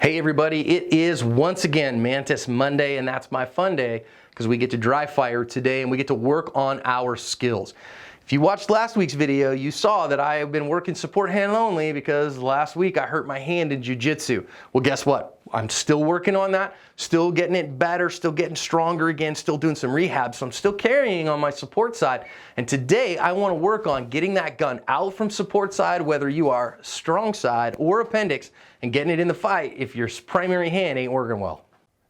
Hey everybody, it is once again Mantis Monday, and that's my fun day because we get to dry fire today and we get to work on our skills. If you watched last week's video, you saw that I have been working support hand only because last week I hurt my hand in jiu-jitsu. Well, guess what? I'm still working on that, still getting it better, still getting stronger again, still doing some rehab, so I'm still carrying on my support side. And today I want to work on getting that gun out from support side, whether you are strong side or appendix, and getting it in the fight if your primary hand ain't working well.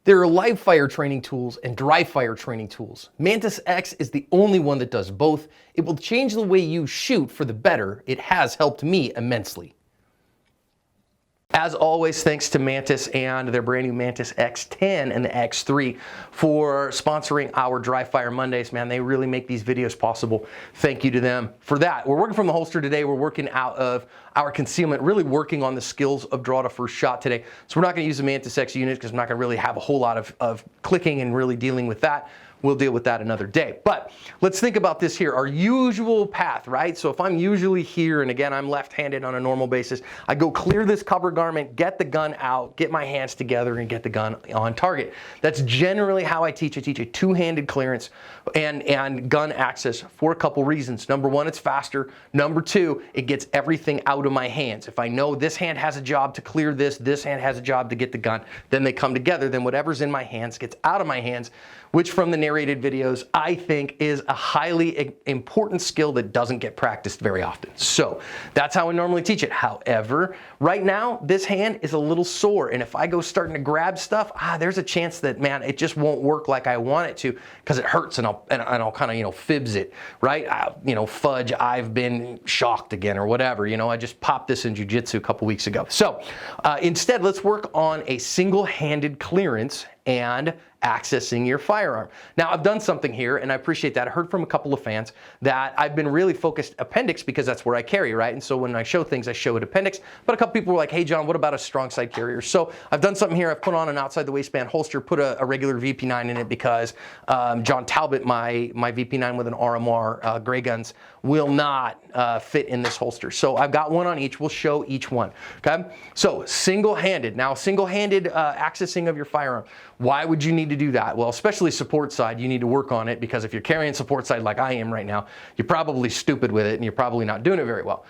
There are live fire training tools and dry fire training tools. Mantis X is the only one that does both. It will change the way you shoot for the better. It has helped me immensely. As always, thanks to Mantis and their brand new Mantis X10 and the X3 for sponsoring our Dry Fire Mondays. Man, they really make these videos possible. Thank you to them for that. We're working from the holster today. We're working out of our concealment, really working on the skills of draw to first shot today. So we're not going to use the Mantis X unit because I'm not going to really have a whole lot of clicking and really dealing with that. We'll deal with that another day. But let's think about this here, our usual path, right? So if I'm usually here, and again, I'm left-handed on a normal basis, I go clear this cover garment, get the gun out, get my hands together, and get the gun on target. That's generally how I teach. I teach a two-handed clearance and gun access for a couple reasons. Number one, it's faster. Number two, it gets everything out of my hands. If I know this hand has a job to clear this hand has a job to get the gun, then they come together, then whatever's in my hands gets out of my hands, which from the narrated videos, I think is a highly important skill that doesn't get practiced very often. So that's how I normally teach it. However, right now, this hand is a little sore. And if I go starting to grab stuff, there's a chance that, man, it just won't work like I want it to because it hurts and I'll kind of, fibs it, right? Fudge, I've been shocked again or whatever. I just popped this in jiu-jitsu a couple weeks ago. So instead, let's work on a single-handed clearance and accessing your firearm. Now, I've done something here, and I appreciate that. I heard from a couple of fans that I've been really focused appendix because that's where I carry, right? And so when I show things, I show it appendix. But a couple people were like, hey, John, what about a strong side carrier? So I've done something here. I've put on an outside the waistband holster, put a regular VP9 in it because John Talbot, my VP9 with an RMR, gray guns, will not fit in this holster. So I've got one on each. We'll show each one, okay? So single-handed. Now, single-handed accessing of your firearm. Why would you need to do that? Well, especially support side, you need to work on it because if you're carrying support side like I am right now, you're probably stupid with it and you're probably not doing it very well.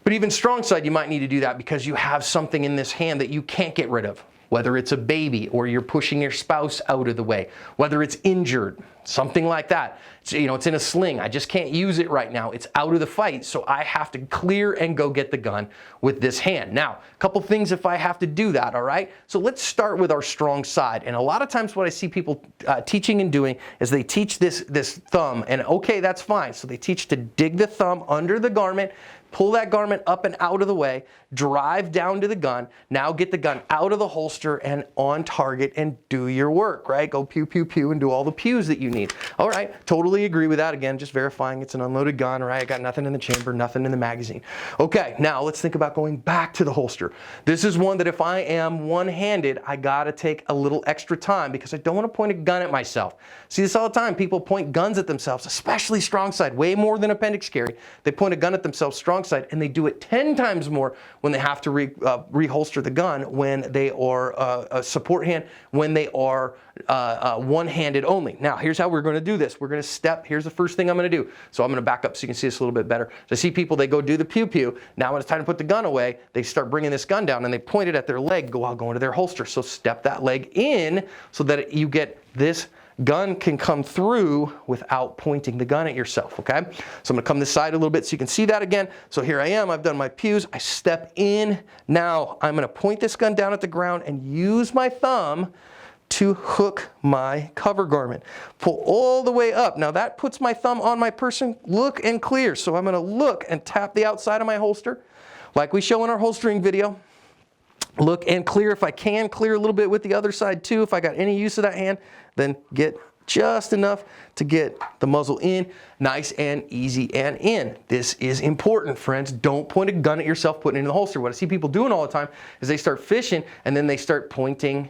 But even strong side, you might need to do that because you have something in this hand that you can't get rid of. Whether it's a baby or you're pushing your spouse out of the way, whether it's injured, something like that. It's in a sling. I just can't use it right now. It's out of the fight, so I have to clear and go get the gun with this hand. Now, a couple things if I have to do that, all right? So let's start with our strong side. And a lot of times what I see people teaching and doing is they teach this thumb, and okay, that's fine. So they teach to dig the thumb under the garment, pull that garment up and out of the way, drive down to the gun, now get the gun out of the holster and on target and do your work, right? Go pew, pew, pew and do all the pews that you need. All right, totally agree with that. Again, just verifying it's an unloaded gun, right? I got nothing in the chamber, nothing in the magazine. Okay, now let's think about going back to the holster. This is one that if I am one-handed, I gotta take a little extra time because I don't wanna point a gun at myself. See this all the time, people point guns at themselves, especially strong side, way more than appendix carry. They point a gun at themselves strong side, and they do it 10 times more when they have to reholster the gun when they are a support hand, when they are one-handed only. Now, here's how we're going to do this. We're going to step. Here's the first thing I'm going to do. So I'm going to back up so you can see this a little bit better. So I see people, they go do the pew-pew. Now when it's time to put the gun away, they start bringing this gun down, and they point it at their leg while going to their holster. So step that leg in so that you get this gun can come through without pointing the gun at yourself, okay? So I'm gonna come this side a little bit so you can see that again. So here I am, I've done my pews, I step in. Now I'm gonna point this gun down at the ground and use my thumb to hook my cover garment. Pull all the way up. Now that puts my thumb on my person, look and clear. So I'm gonna look and tap the outside of my holster, like we show in our holstering video. Look and clear. If I can, clear a little bit with the other side too. If I got any use of that hand, then get just enough to get the muzzle in, nice and easy and in. This is important, friends. Don't point a gun at yourself, putting it in the holster. What I see people doing all the time is they start fishing and then they start pointing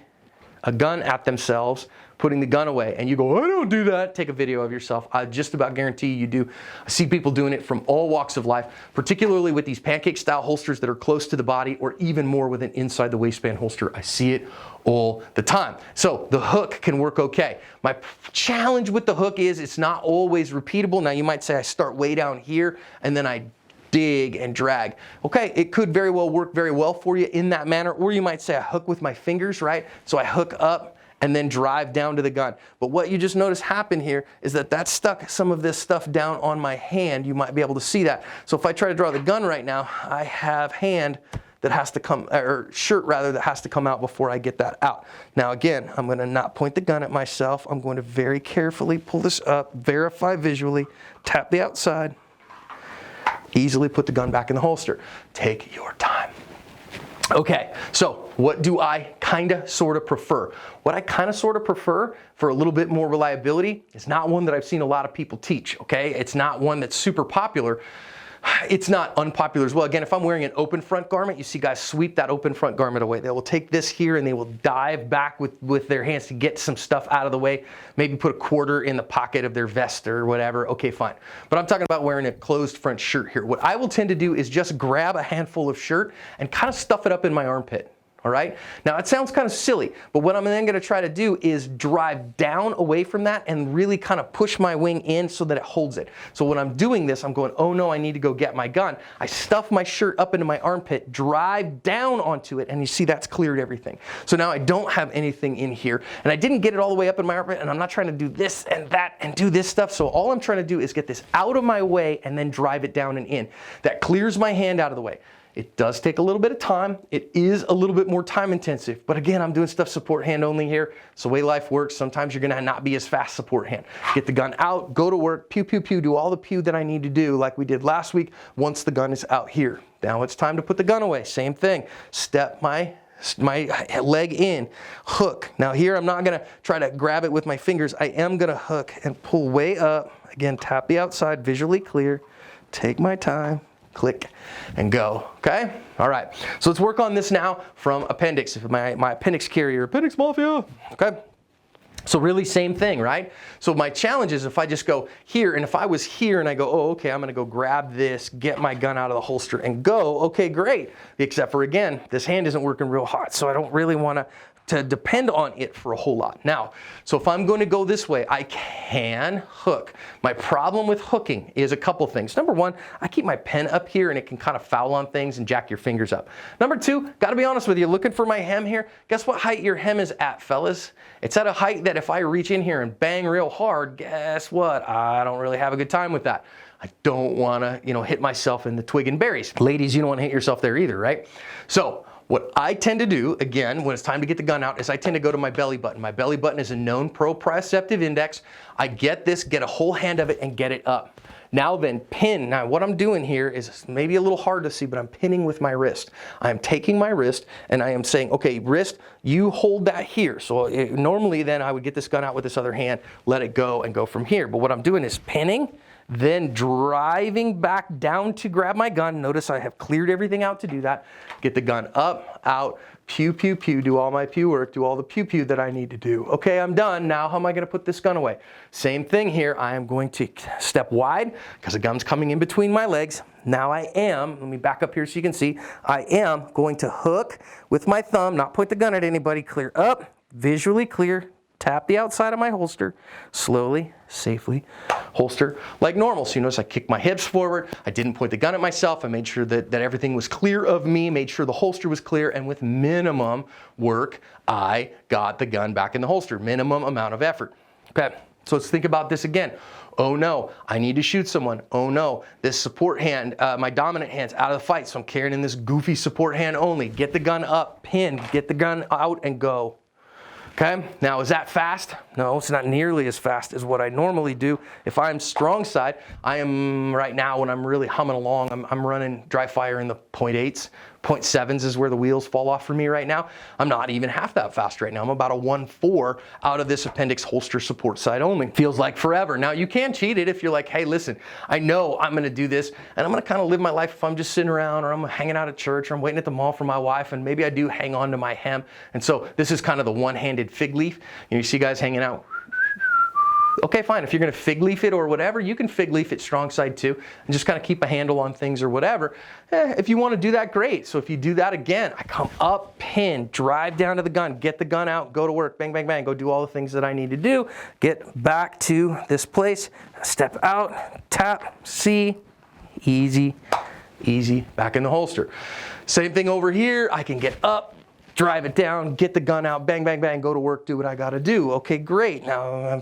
a gun at themselves, putting the gun away, and you go, I don't do that, take a video of yourself. I just about guarantee you do. I see people doing it from all walks of life, particularly with these pancake style holsters that are close to the body, or even more with an inside the waistband holster. I see it all the time. So the hook can work okay. My challenge with the hook is it's not always repeatable. Now you might say I start way down here and then I dig and drag. Okay, it could very well work very well for you in that manner, or you might say I hook with my fingers, right? So I hook up and then drive down to the gun. But what you just notice happen here is that stuck some of this stuff down on my hand. You might be able to see that. So if I try to draw the gun right now, I have hand that has to come, or shirt rather, that has to come out before I get that out. Now again, I'm going to not point the gun at myself. I'm going to very carefully pull this up, verify visually, tap the outside, easily put the gun back in the holster. Take your time. Okay, so what do I kinda sorta prefer? What I kinda sorta prefer for a little bit more reliability is not one that I've seen a lot of people teach, okay? It's not one that's super popular. It's not unpopular as well. Again, if I'm wearing an open front garment, you see guys sweep that open front garment away. They will take this here and they will dive back with their hands to get some stuff out of the way. Maybe put a quarter in the pocket of their vest or whatever. Okay, fine. But I'm talking about wearing a closed front shirt here. What I will tend to do is just grab a handful of shirt and kind of stuff it up in my armpit. All right. Now it sounds kind of silly, but what I'm then going to try to do is drive down away from that and really kind of push my wing in so that it holds it. So when I'm doing this, I'm going, oh no, I need to go get my gun. I stuff my shirt up into my armpit, drive down onto it, and you see that's cleared everything. So now I don't have anything in here, and I didn't get it all the way up in my armpit, and I'm not trying to do this and that and do this stuff. So all I'm trying to do is get this out of my way and then drive it down and in. That clears my hand out of the way. It does take a little bit of time. It is a little bit more time intensive, but again, I'm doing stuff support hand only here. It's the way life works. Sometimes you're gonna not be as fast support hand. Get the gun out, go to work, pew, pew, pew, do all the pew that I need to do like we did last week once the gun is out here. Now it's time to put the gun away. Same thing. Step my leg in, hook. Now here I'm not gonna try to grab it with my fingers. I am gonna hook and pull way up. Again, tap the outside, visually clear, take my time, click and go. Okay? All right. So let's work on this now from appendix, my appendix carrier, appendix mafia. Okay? So really same thing, right? So my challenge is if I just go here, and if I was here and I go, oh, okay, I'm gonna go grab this, get my gun out of the holster and go, okay, great. Except for again, this hand isn't working real hot, so I don't really wanna to depend on it for a whole lot. Now, so if I'm going to go this way, I can hook. My problem with hooking is a couple things. Number one, I keep my pen up here and it can kind of foul on things and jack your fingers up. Number two, gotta be honest with you, looking for my hem here, guess what height your hem is at, fellas? It's at a height that if I reach in here and bang real hard, guess what? I don't really have a good time with that. I don't wanna, hit myself in the twig and berries. Ladies, you don't wanna hit yourself there either, right? So, what I tend to do, again, when it's time to get the gun out, is I tend to go to my belly button. My belly button is a known proprioceptive index. I get this, get a whole hand of it, and get it up. Now then, pin. Now what I'm doing here is maybe a little hard to see, but I'm pinning with my wrist. I am taking my wrist and I am saying, okay, wrist, you hold that here. So normally then I would get this gun out with this other hand, let it go and go from here. But what I'm doing is pinning, then driving back down to grab my gun. Notice I have cleared everything out to do that. Get the gun up, out, pew, pew, pew, do all my pew work, do all the pew, pew that I need to do. Okay, I'm done. Now how am I gonna put this gun away? Same thing here. I am going to step wide because the gun's coming in between my legs. Now I am, let me back up here so you can see, I am going to hook with my thumb, not point the gun at anybody, clear up, visually clear, tap the outside of my holster, slowly, safely, holster like normal. So you notice I kicked my hips forward, I didn't point the gun at myself, I made sure that everything was clear of me, made sure the holster was clear, and with minimum work, I got the gun back in the holster, minimum amount of effort. Okay, so let's think about this again. Oh no, I need to shoot someone. Oh no, this support hand, my dominant hand's out of the fight, so I'm carrying in this goofy support hand only. Get the gun up, pin, get the gun out and go. Okay, now is that fast? No, it's not nearly as fast as what I normally do. If I'm strong side, I am right now when I'm really humming along, I'm running dry fire in the 0.8s, .7s is where the wheels fall off for me right now. I'm not even half that fast right now. I'm about a 1.4 out of this appendix holster support side only. Feels like forever. Now you can cheat it if you're like, hey, listen, I know I'm gonna do this and I'm gonna kind of live my life if I'm just sitting around or I'm hanging out at church or I'm waiting at the mall for my wife and maybe I do hang on to my hem. And so this is kind of the one-handed fig leaf. You see guys hanging out. Okay, fine. If you're going to fig leaf it or whatever, you can fig leaf it strong side too and just kind of keep a handle on things or whatever. If you want to do that, great. So if you do that again, I come up, pin, drive down to the gun, get the gun out, go to work, bang, bang, bang, go do all the things that I need to do, get back to this place, step out, tap, see, easy, easy, back in the holster. Same thing over here. I can get up, drive it down, get the gun out, bang, bang, bang, go to work, do what I gotta do. Okay, great. Now, I'm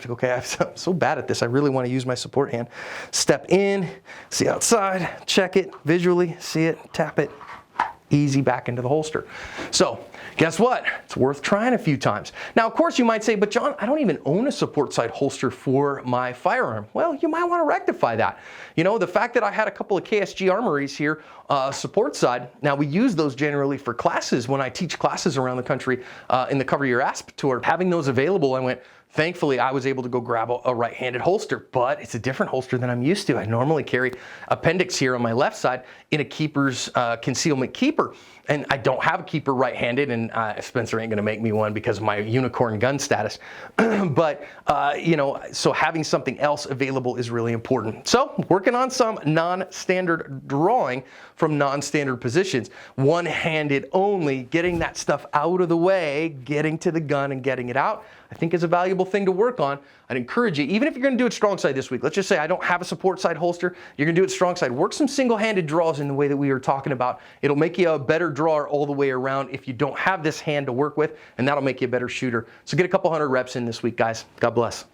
so bad at this. I really wanna use my support hand. Step in, see outside, check it visually, see it, tap it, easy back into the holster. So, guess what? It's worth trying a few times. Now, of course, you might say, but John, I don't even own a support side holster for my firearm. Well, you might want to rectify that. You know, the fact that I had a couple of KSG armories here, support side, now we use those generally for classes when I teach classes around the country in the Cover Your Ass tour. Having those available, I went, thankfully, I was able to go grab a right-handed holster, but it's a different holster than I'm used to. I normally carry appendix here on my left side in a keeper's concealment keeper. And I don't have a keeper right-handed, and Spencer ain't gonna make me one because of my unicorn gun status. But, you know, so having something else available is really important. So working on some non-standard drawing from non-standard positions, one-handed only, getting that stuff out of the way, getting to the gun and getting it out, I think is a valuable thing to work on. I'd encourage you, even if you're gonna do it strong side this week, let's just say I don't have a support side holster, you're gonna do it strong side, work some single-handed draws in the way that we were talking about. It'll make you a better drawer all the way around if you don't have this hand to work with, and that'll make you a better shooter. So get a couple hundred reps in this week, guys. God bless.